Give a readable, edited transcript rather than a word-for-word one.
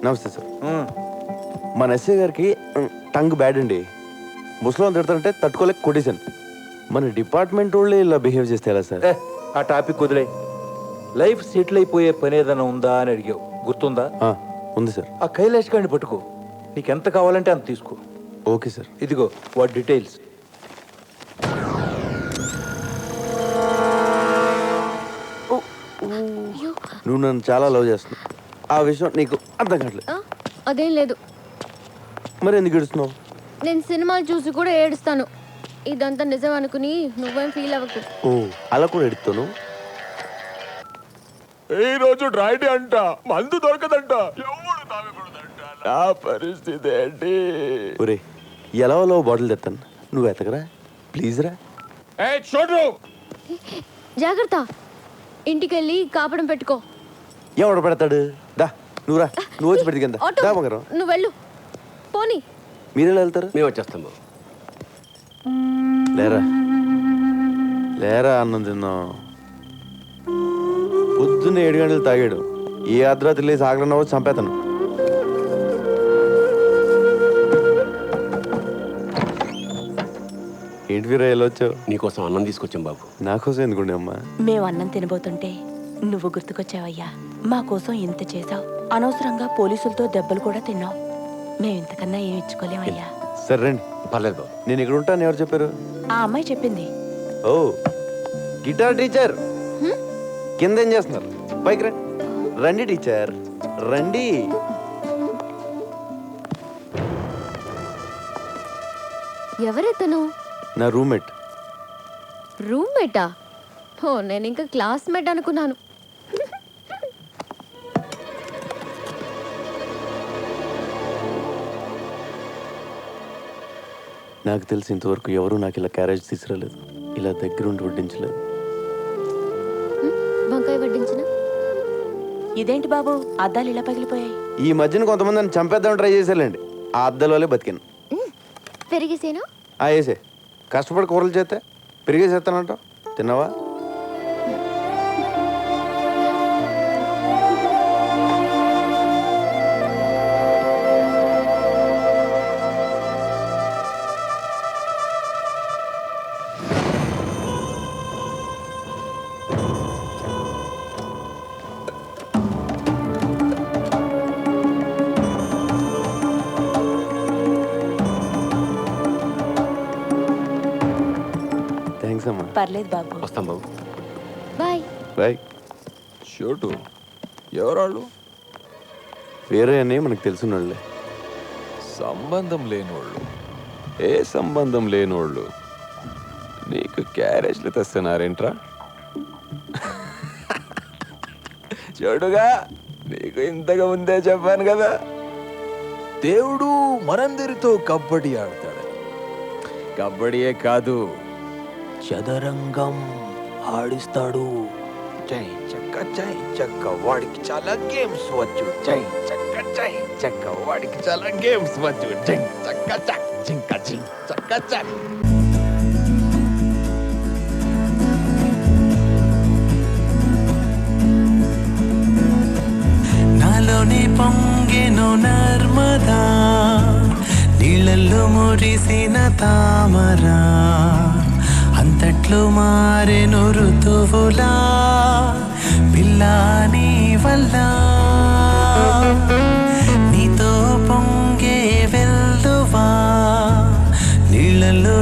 నమస్తే సార్. మన ఎస్ఐ గారికి టంగ్ బ్యాడ్ అండి. ముసలో తిడతారంటే తట్టుకోలేక కొట్టేశాను. మన డిపార్ట్మెంట్ వాళ్ళే ఇలా బిహేవ్ చేస్తే ఎలా సార్? ఆ టాపిక్ వదిలే. లైఫ్ సెటిల్ అయిపోయే పని ఏదైనా ఉందా అని అడిగావు, గుర్తుందా? ఉంది సార్. ఆ కైలాష్ గారిని పట్టుకో, నీకెంత కావాలంటే అంత తీసుకో. Okay sir. ఇదిగో వాటి డీటెయిల్స్. నువ్వు నన్ను చాలా లవ్ చేస్తున్నావు, ఆ విషయం నీకు అర్థం కావట్లేదు. అదేం లేదు. మరి ఎందుకు ఏడుస్తున్నావు? నేను సినిమాలు చూసి కూడా ఏడుస్తాను. ఇదంతా నిజం అనుకుని నువ్వేం ఫీల్ అవ్వకు. ఓ అలా కూడా ఎడుతాను. ఈ రోజు డ్రైడే అంట, మందు దొరకదంట, ఎవడు తాగకూడదంట. నా పరిస్థితి ఏంటి? ఒరే ఎలా లో బాటిల్ తెస్తాను, నువ్వు ఎతకరా ప్లీజ్ రా. చూడు, జాగ్రత్త, ఇంటికెళ్ళి కాపడం పెట్టుకో. ఎవడు పెడతాడు? దా నువ్వు రా, నువ్వు వచ్చి పెడితే కింద ఆటో, దా బంగారం. నువ్వు వెళ్ళు. పోనీ. మీరెలా వెళ్తారు? మేము వచ్చేస్తాం బాబు. లేరా లేరా, అన్నం తిన్నాం. పొద్దున్న 7 గంటలు తాగాడు. ఏ అర్ధరాత్రి లేసి ఆగలన్నావో చంపేతాను. ఏంటి వీరా ఎలా వచ్చావు? నీకోసం అన్నం తీసుకొచ్చాం బాబు. నాకోసం ఎందుకుండే అమ్మా? మేము అన్నం తినబోతుంటే నువ్వు గుర్తుకొచ్చావయ్యా. మా కోసం ఇంత చేసావు, అనవసరంగా పోలీసులతో దెబ్బలు కూడా తిన్నావు. మేము ఇంతకన్నా ఏమి ఇచ్చుకోలేమయ్యా. సరే రండి. పర్లేదు బాబు. నేను ఇక్కడ ఉంటాను. ఎవరు చెప్పారు? ఆ అమ్మాయి చెప్పింది. ఓ గిటార్ టీచర్ కింద ఏం చేస్తున్నారు? పైకి రండి. రండి టీచర్ రండి. ఎవరెతను? నా రూమ్మేట్. రూమ్మేటా? ఓ నేను ఇంకా క్లాస్మేట్ అనుకున్నాను. నాకు తెలిసి ఇంతవరకు ఎవరు నాకు ఇలా క్యారేజ్ తీసుకురాలేదు, ఇలా దగ్గరుండి వడ్డించలేదు. వంకాయ వడ్డించిన. ఇదేంటి బాబు, అద్దాలు ఇలా పగిలిపోయాయి? ఈ మధ్యన కొంతమంది నన్ను చంపేద్దామని ట్రై చేశారండి. ఆ అద్దల వల్లే బతికాను. పెరిగేసేనా? వేసే కష్టపడి కూరలు చేస్తే పెరిగేసేస్తానంట. తిన్నావా? థ్యాంక్స్ అమ్మా. పర్లేదు బాబు. వస్తాం బాబు. బాయ్. బాయ్. చోటు ఎవరాళ్ళు? వేరే అని మనకు తెలిసిన వాళ్ళే. సంబంధం లేనోళ్ళు. ఏ సంబంధం లేనోళ్ళు నీకు క్యారేజ్లు తెస్తున్నారేంట్రా? చూడుగా, నీకు ఇంతగా ముందే చెప్పాను కదా, దేవుడు మనందరితో కబడ్డీ ఆడతాడు. కబడ్డీయే కాదు, చదరంగం ఆడిస్తాడు. చై చక్క వాడికి చాలా గేమ్స్ వచ్చు. చై చక్క వాడికి చాలా గేమ్స్ వచ్చు. చక్క నాలోని పొంగెను నర్మదా, నీళ్ళల్లో మురిసిన తామరా, అంతట్లో మారెను ఋతువులా, పిల్లాని వల్ల నీతో పొంగే వెల్దువా, నీళ్ళలో